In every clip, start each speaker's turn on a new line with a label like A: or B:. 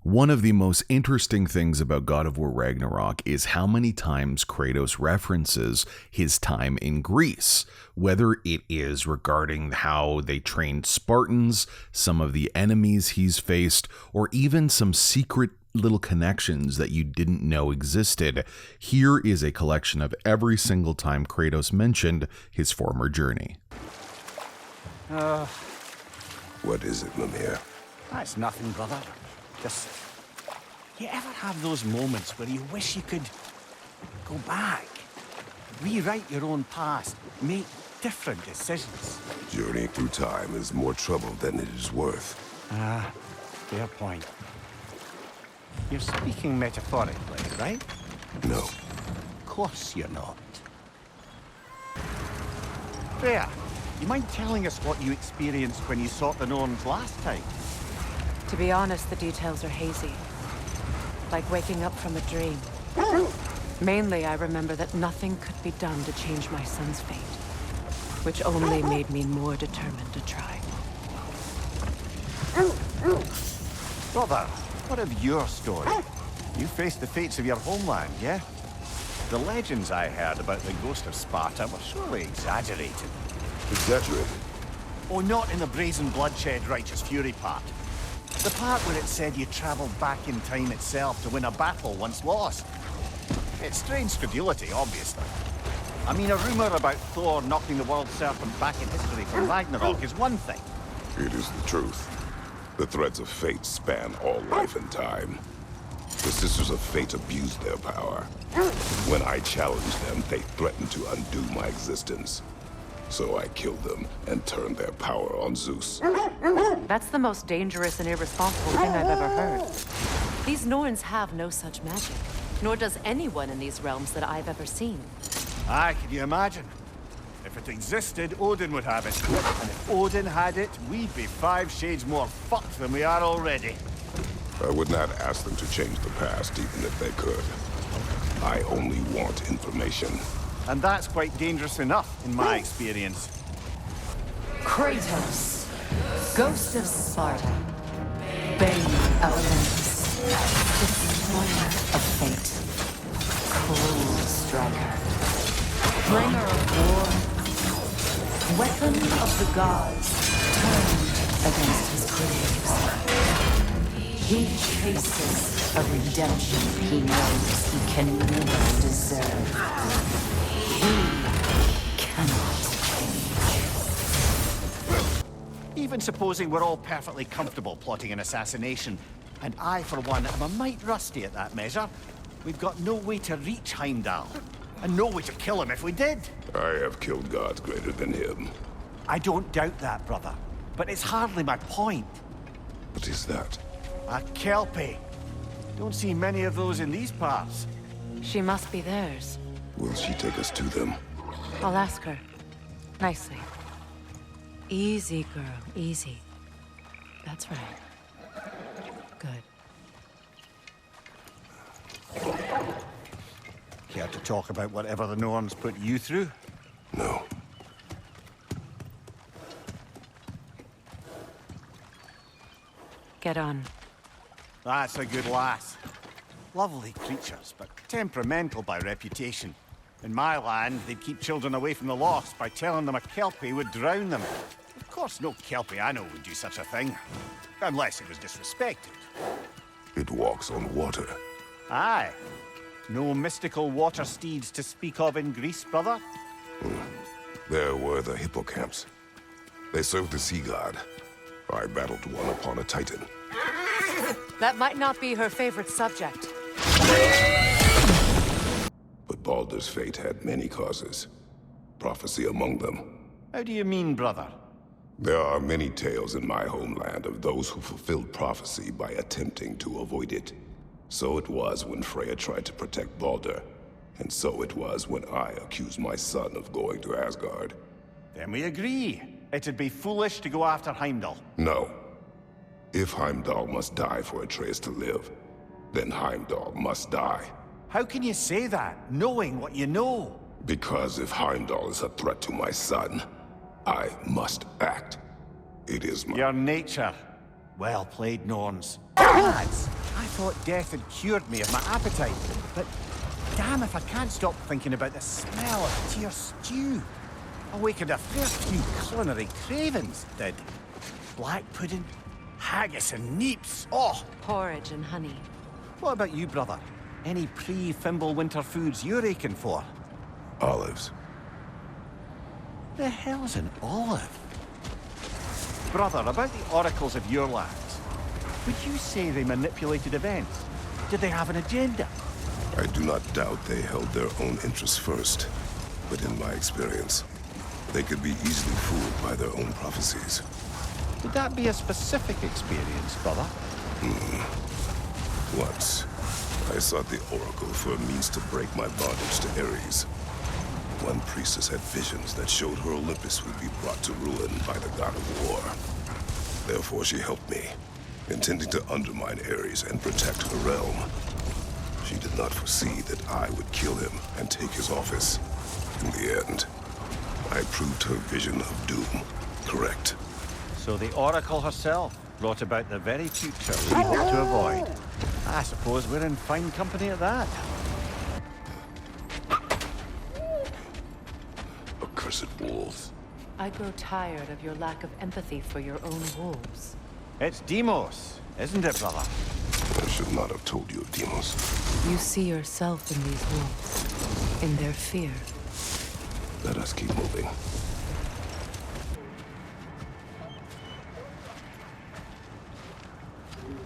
A: One of the most interesting things about God of War Ragnarok is how many times Kratos references his time in Greece, whether it is regarding how they trained Spartans, some of the enemies he's faced, or even some secret little connections that you didn't know existed. Here is a collection of every single time Kratos mentioned his former journey.
B: What is it, Mimir?
C: That's nothing, brother. Just, you ever have those moments where you wish you could go back, rewrite your own past, make different decisions?
B: Journeying through time is more trouble than it is worth.
C: Fair point. You're speaking metaphorically, right?
B: No.
C: Of course you're not. Freya, you mind telling us what you experienced when you sought the Norns last time?
D: To be honest, the details are hazy. Like waking up from a dream. Mainly, I remember that nothing could be done to change my son's fate, which only made me more determined to try.
C: Brother, what of your story? You faced the fates of your homeland, yeah? The legends I heard about the ghost of Sparta were surely exaggerated.
B: Exaggerated?
C: Oh, not in the brazen bloodshed righteous fury part. The part where it said you travelled back in time itself to win a battle once lost. It's strange credulity, obviously. I mean, a rumour about Thor knocking the world serpent back in history from Ragnarok is one thing.
B: It is the truth. The threads of fate span all life and time. The Sisters of Fate abused their power. When I challenged them, they threatened to undo my existence. So I killed them and turned their power on Zeus.
D: That's the most dangerous and irresponsible thing I've ever heard. These Norns have no such magic, nor does anyone in these realms that I've ever seen.
C: Aye, can you imagine? If it existed, Odin would have it. And if Odin had it, we'd be 5 shades more fucked than we are already.
B: I would not ask them to change the past, even if they could. I only want information.
C: And that's quite dangerous enough, in my experience.
E: Kratos, Ghost of Sparta, Bane of Olympus, Destroyer of Fate, Cruel Striker, Bringer of War, Weapon of the Gods, turned against his graves. He chases a redemption he knows he can never deserve. He cannot change.
C: Even supposing we're all perfectly comfortable plotting an assassination, and I, for one, am a mite rusty at that measure, we've got no way to reach Heimdall, and no way to kill him if we did.
B: I have killed gods greater than him.
C: I don't doubt that, brother, but it's hardly my point.
B: What is that?
C: A Kelpie. Don't see many of those in these parts.
D: She must be theirs.
B: Will she take us to them?
D: I'll ask her. Nicely. Easy, girl. Easy. That's right. Good.
C: Care to talk about whatever the Norns put you through?
B: No.
D: Get on.
C: That's a good lass. Lovely creatures, but temperamental by reputation. In my land, they'd keep children away from the lost by telling them a Kelpie would drown them. Of course, no Kelpie I know would do such a thing. Unless it was disrespected.
B: It walks on water.
C: Aye. No mystical water steeds to speak of in Greece, brother?
B: There were the hippocamps. They served the sea god. I battled one upon a titan.
D: That might not be her favorite subject.
B: But Baldur's fate had many causes. Prophecy among them.
C: How do you mean, brother?
B: There are many tales in my homeland of those who fulfilled prophecy by attempting to avoid it. So it was when Freya tried to protect Baldur. And so it was when I accused my son of going to Asgard.
C: Then we agree. It'd be foolish to go after Heimdall.
B: No. If Heimdall must die for Atreus to live, then Heimdall must die.
C: How can you say that, knowing what you know?
B: Because if Heimdall is a threat to my son, I must act. It is my...
C: Your nature. Well played, Norns. Lads, I thought death had cured me of my appetite, but damn if I can't stop thinking about the smell of tear stew. Awakened a fair few culinary cravings, did. Black pudding, haggis and neeps. Oh!
D: Porridge and honey.
C: What about you, brother? Any pre-Fimble winter foods you're aching for?
B: Olives.
C: The hell's an olive? Brother, about the oracles of your lands. Would you say they manipulated events? Did they have an agenda?
B: I do not doubt they held their own interests first. But in my experience, they could be easily fooled by their own prophecies.
C: Would that be a specific experience, brother?
B: Once, I sought the Oracle for a means to break my bondage to Ares. One priestess had visions that showed her Olympus would be brought to ruin by the god of war. Therefore, she helped me, intending to undermine Ares and protect her realm. She did not foresee that I would kill him and take his office. In the end, I proved her vision of doom correct.
C: So the Oracle herself brought about the very future we hope to avoid. I suppose we're in fine company at that.
B: Accursed wolves.
D: I grow tired of your lack of empathy for your own wolves.
C: It's Demos, isn't it, brother?
B: I should not have told you of Demos.
D: You see yourself in these wolves, in their fear.
B: Let us keep moving.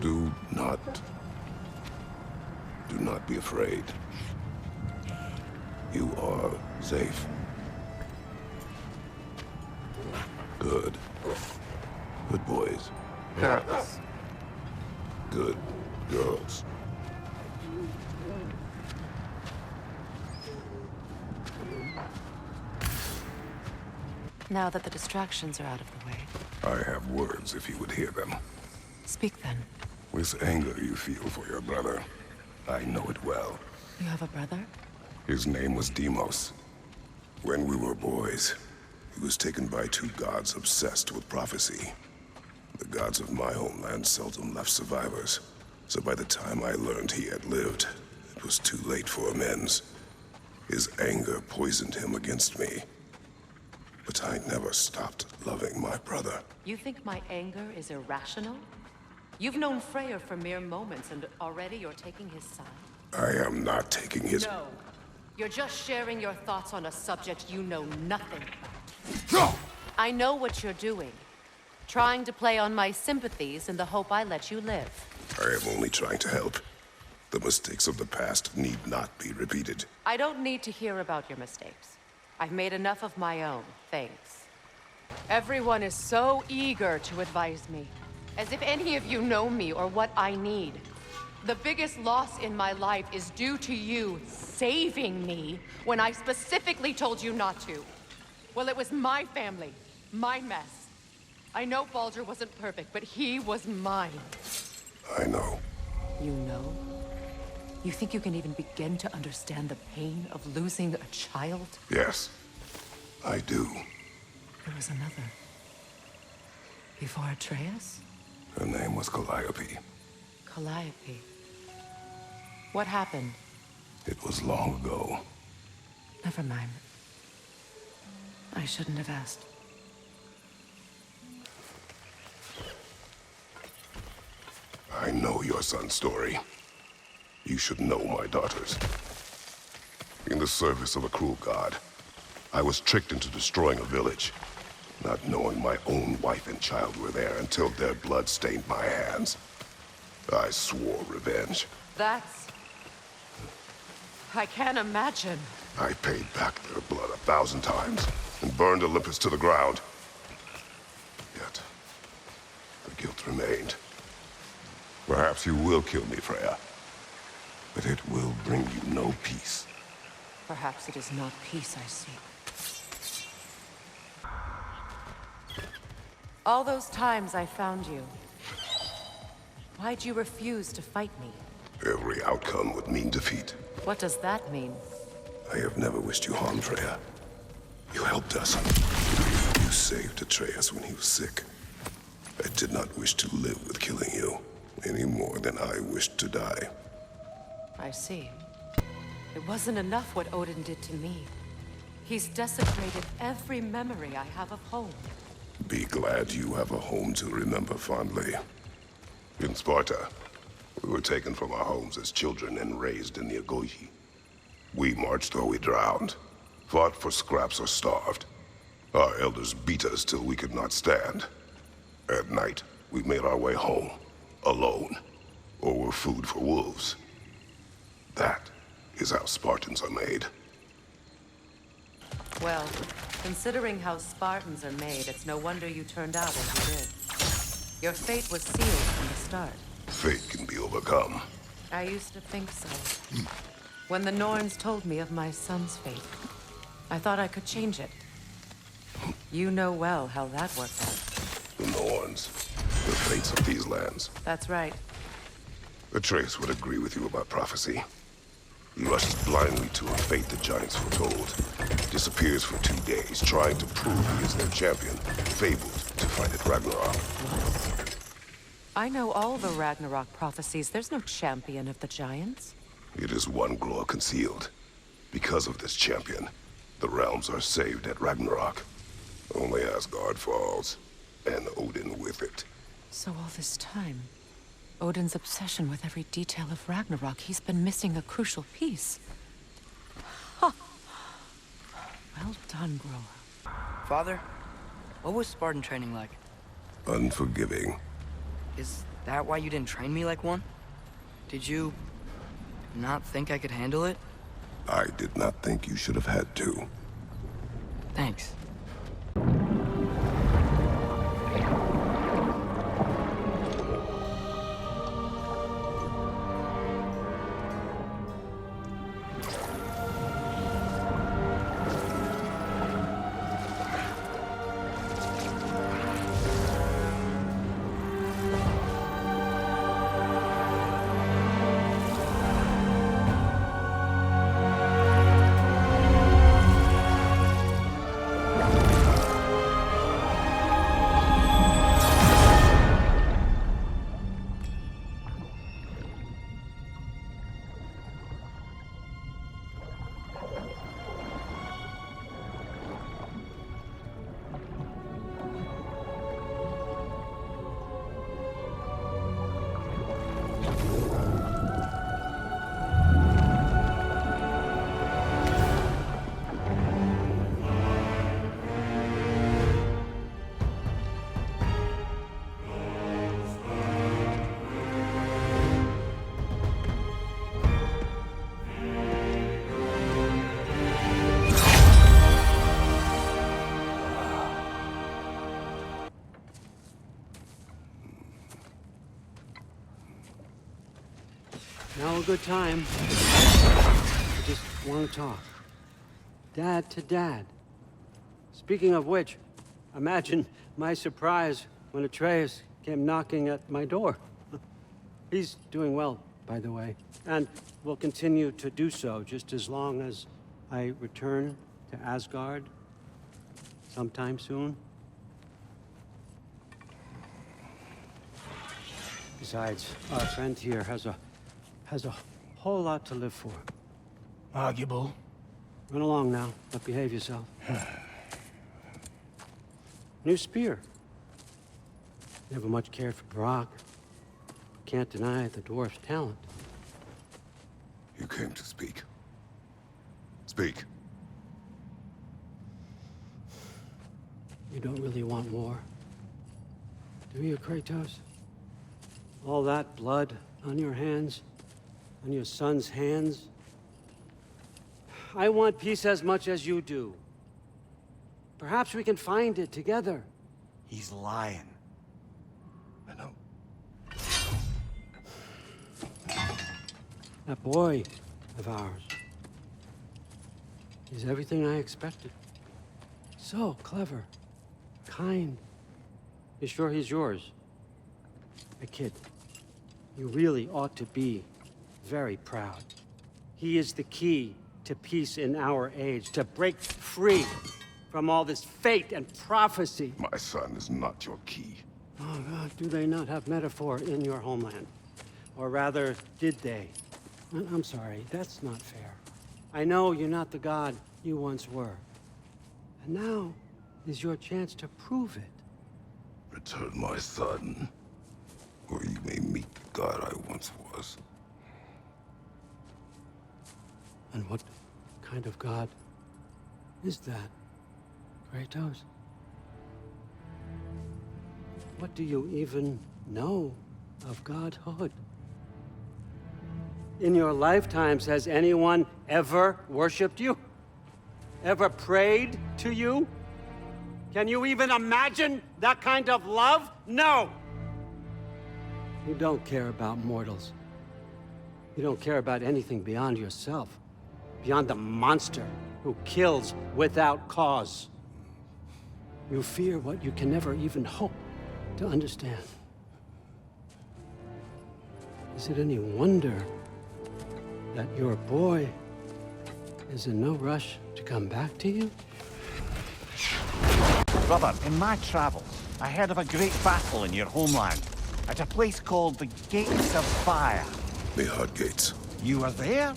B: Do not be afraid. You are safe. Good. Good boys.
D: Girls.
B: Good girls.
D: Now that the distractions are out of the way,
B: I have words if you would hear them.
D: speak then.
B: This anger you feel for your brother, I know it well.
D: You have a brother?
B: His name was Demos. When we were boys, he was taken by two gods obsessed with prophecy. The gods of my homeland seldom left survivors, so by the time I learned he had lived, it was too late for amends. His anger poisoned him against me. But I never stopped loving my brother.
D: You think my anger is irrational? You've known Freyr for mere moments, and already you're taking his side?
B: I am not taking his...
D: No. You're just sharing your thoughts on a subject you know nothing about. I know what you're doing. Trying to play on my sympathies in the hope I let you live.
B: I am only trying to help. The mistakes of the past need not be repeated.
D: I don't need to hear about your mistakes. I've made enough of my own, thanks. Everyone is so eager to advise me, as if any of you know me or what I need. The biggest loss in my life is due to you saving me when I specifically told you not to. Well, it was my family, my mess. I know Baldur wasn't perfect, but he was mine.
B: I know.
D: You know? You think you can even begin to understand the pain of losing a child?
B: Yes, I do.
D: There was another. Before Atreus?
B: Her name was Calliope.
D: Calliope. What happened?
B: It was long ago.
D: Never mind. I shouldn't have asked.
B: I know your son's story. You should know my daughter's. In the service of a cruel god, I was tricked into destroying a village, not knowing my own wife and child were there until their blood stained my hands. I swore revenge.
D: That's... I can't imagine.
B: I paid back their blood 1,000 times and burned Olympus to the ground. Yet, the guilt remained. Perhaps you will kill me, Freya, but it will bring you no peace.
D: Perhaps it is not peace I seek. All those times I found you, why'd you refuse to fight me?
B: Every outcome would mean defeat.
D: What does that mean?
B: I have never wished you harm, Freya. You helped us. You saved Atreus when he was sick. I did not wish to live with killing you. any more than I wish to die.
D: I see. It wasn't enough what Odin did to me. He's desecrated every memory I have of home.
B: Be glad you have a home to remember fondly. In Sparta, we were taken from our homes as children and raised in the Agogi. We marched or we drowned, fought for scraps or starved. Our elders beat us till we could not stand. At night, we made our way home, alone, or were food for wolves. That is how Spartans are made.
D: Well, considering how Spartans are made, it's no wonder you turned out as you did. Your fate was sealed from the start.
B: Fate can be overcome.
D: I used to think so. When the Norns told me of my son's fate, I thought I could change it. You know well how that worked out.
B: The Norns, the fates of these lands.
D: That's right.
B: Atreus would agree with you about prophecy. He rushes blindly to a fate the giants foretold. Disappears for 2 days, trying to prove he is their champion. Fabled to fight at Ragnarok.
D: I know all the Ragnarok prophecies. There's no champion of the giants.
B: It is one glow concealed. Because of this champion, the realms are saved at Ragnarok. Only Asgard falls, and Odin with it.
D: So all this time, Odin's obsession with every detail of Ragnarok, he's been missing a crucial piece. Huh. Well done, grower.
F: Father, what was Spartan training like?
B: Unforgiving.
F: Is that why you didn't train me like one? Did you not think I could handle it?
B: I did not think you should have had to.
F: Thanks.
G: Now a good time. I just want to talk. Dad to dad. Speaking of which, imagine my surprise when Atreus came knocking at my door. He's doing well, by the way, and will continue to do so just as long as I return to Asgard sometime soon. Besides, our friend here has a whole lot to live for.
C: Arguable.
G: Run along now, but behave yourself. New spear. Never much cared for Brock. Can't deny the dwarf's talent.
B: You came to speak. Speak.
G: You don't really want war, do you, Kratos? All that blood on your hands, on your son's hands. I want peace as much as you do. Perhaps we can find it together.
C: He's lying.
B: I know.
G: That boy of ours. He's everything I expected. So clever, kind. You sure he's yours? A kid. You really ought to be very proud. He is the key to peace in our age, to break free from all this fate and prophecy.
B: My son is not your key.
G: Oh, God, do they not have metaphor in your homeland? Or rather, did they? I'm sorry, that's not fair. I know you're not the god you once were. And now is your chance to prove it.
B: Return my son, or you may meet the god I once was.
G: And what kind of god is that, Kratos? What do you even know of godhood? In your lifetimes, has anyone ever worshipped you? Ever prayed to you? Can you even imagine that kind of love? No! You don't care about mortals. You don't care about anything beyond yourself. Beyond the monster who kills without cause. You fear what you can never even hope to understand. Is it any wonder that your boy is in no rush to come back to you?
C: Brother, in my travels, I heard of a great battle in your homeland, at a place called the Gates of Fire.
B: The Hot Gates.
C: You were there?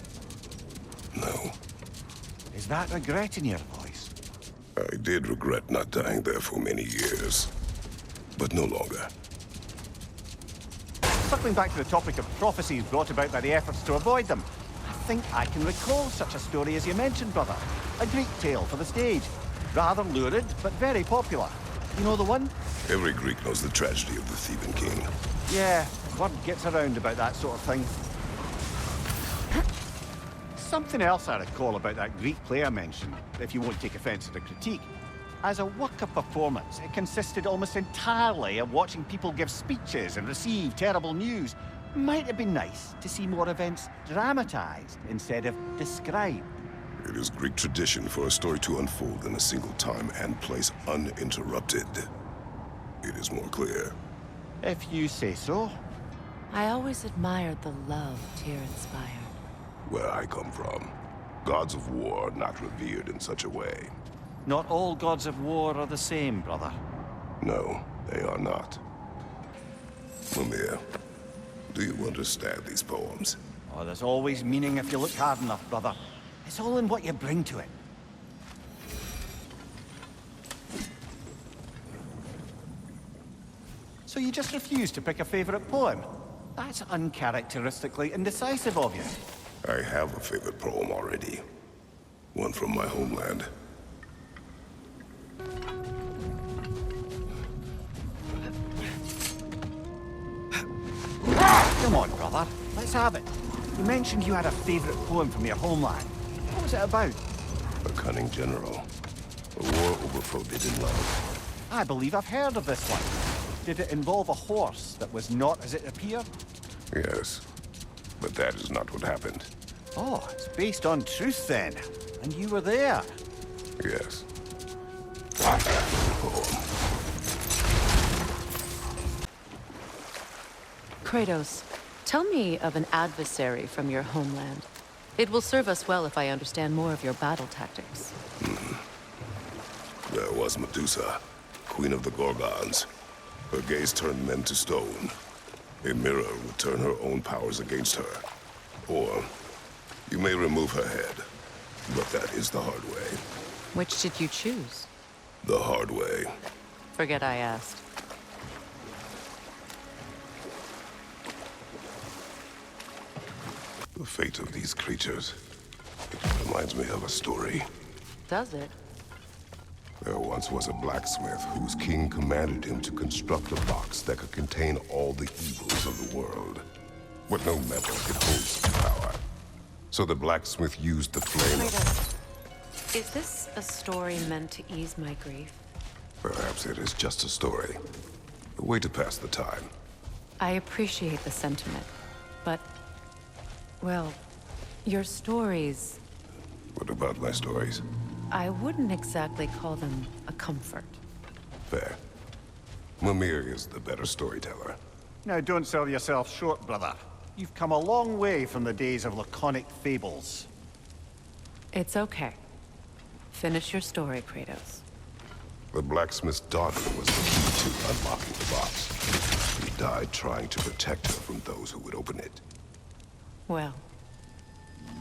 B: No.
C: Is that regret in your voice?
B: I did regret not dying there for many years, but no longer.
C: Circling back to the topic of prophecies brought about by the efforts to avoid them, I think I can recall such a story as you mentioned, brother. A Greek tale for the stage. Rather lurid, but very popular. You know the one?
B: Every Greek knows the tragedy of the Theban king.
C: Yeah, word gets around about that sort of thing. Something else I recall about that Greek play I mentioned, if you won't take offense at the critique. As a work of performance, it consisted almost entirely of watching people give speeches and receive terrible news. Might have been nice to see more events dramatized instead of described.
B: It is Greek tradition for a story to unfold in a single time and place uninterrupted. It is more clear.
C: If you say so.
D: I always admired the love Tyr inspired.
B: Where I come from, gods of war are not revered in such a way.
C: Not all gods of war are the same, brother.
B: No, they are not. Mimir, do you understand these poems?
C: Oh, there's always meaning if you look hard enough, brother. It's all in what you bring to it. So you just refuse to pick a favorite poem? That's uncharacteristically indecisive of you.
B: I have a favorite poem already. One from my homeland.
C: Come on, brother. Let's have it. You mentioned you had a favorite poem from your homeland. What was it about?
B: A cunning general. A war over forbidden love.
C: I believe I've heard of this one. Did it involve a horse that was not as it appeared?
B: Yes, but that is not what happened.
C: Oh, it's based on truth then. And you were there.
B: Yes.
D: Kratos, tell me of an adversary from your homeland. It will serve us well if I understand more of your battle tactics.
B: There was Medusa, queen of the Gorgons. Her gaze turned men to stone. A mirror would turn her own powers against her. Or, you may remove her head. But that is the hard way.
D: Which did you choose?
B: The hard way.
D: Forget I asked.
B: The fate of these creatures. It reminds me of a story.
D: Does it?
B: There once was a blacksmith whose king commanded him to construct a box that could contain all the evils of the world. But no metal could hold such power. So the blacksmith used the flame of...
D: Kratos, is this a story meant to ease my grief?
B: Perhaps it is just a story. A way to pass the time.
D: I appreciate the sentiment, but... well, your stories...
B: What about my stories?
D: I wouldn't exactly call them a comfort.
B: Fair. Mimir is the better storyteller.
C: Now, don't sell yourself short, brother. You've come a long way from the days of laconic fables.
D: It's okay. Finish your story, Kratos.
B: The blacksmith's daughter was the key to unlocking the box. died trying to protect her from those who would open it.
D: Well,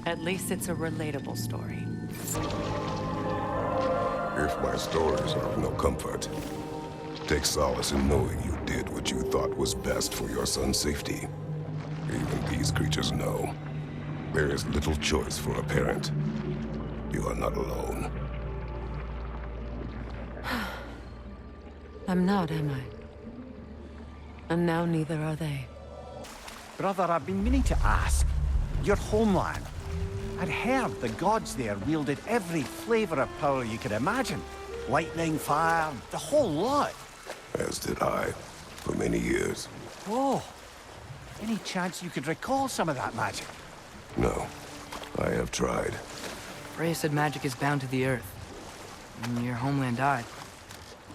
D: at least it's a relatable story.
B: If my stories are of no comfort, take solace in knowing you did what you thought was best for your son's safety. Even these creatures know. There is little choice for a parent. You are not alone.
D: I'm not, am I? And now neither are they.
C: Brother, I've been meaning to ask. Your homeland. I'd heard the gods there wielded every flavor of power you could imagine. Lightning, fire, the whole lot.
B: As did I, for many years.
C: Whoa. Any chance you could recall some of that magic?
B: No, I have tried.
F: Freya said magic is bound to the earth. When your homeland died,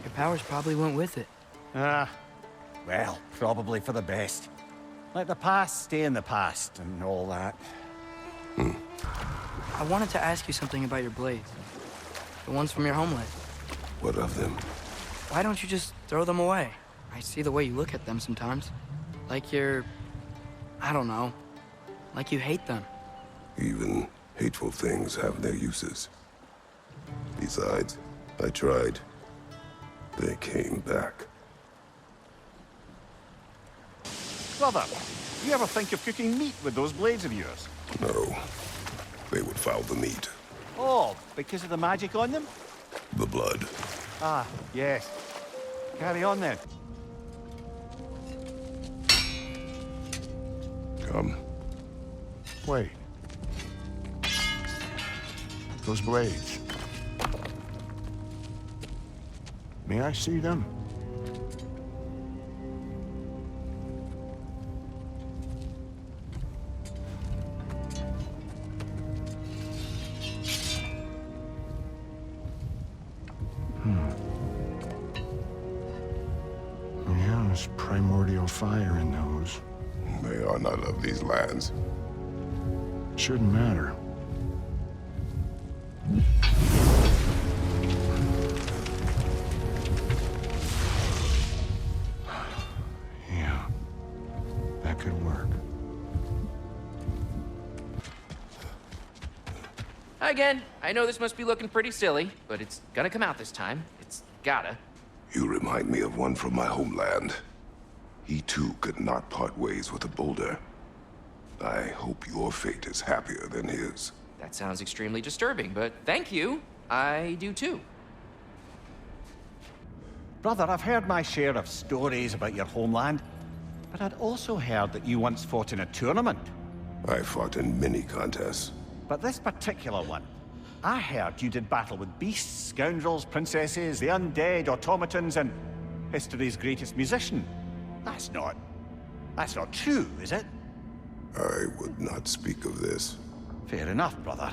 F: your powers probably went with it.
C: Well, probably for the best. Let the past stay in the past and all that.
F: I wanted to ask you something about your blades. The ones from your homeland.
B: What of them?
F: Why don't you just throw them away? I see the way you look at them sometimes. Like you're... I don't know. Like you hate them.
B: Even hateful things have their uses. Besides, I tried. They came back.
C: Brother, you ever think of cooking meat with those blades of yours?
B: No, they would foul the meat.
C: Oh, because of the magic on them?
B: The blood.
C: Ah, yes. Carry on then.
B: Come.
H: Wait. Those blades. May I see them? Yeah, there's primordial fire in those.
B: They are not of these lands.
H: Shouldn't matter. Yeah, that could work.
I: Hi again. I know this must be looking pretty silly, but it's gonna come out this time. It's gotta.
B: You remind me of one from my homeland. He too could not part ways with a boulder. I hope your fate is happier than his.
I: That sounds extremely disturbing, but thank you. I do too.
C: Brother, I've heard my share of stories about your homeland, but I'd also heard that you once fought in a tournament.
B: I fought in many contests.
C: But this particular one, I heard you did battle with beasts, scoundrels, princesses, the undead, automatons, and history's greatest musician. That's not true, is it?
B: I would not speak of this.
C: Fair enough, brother.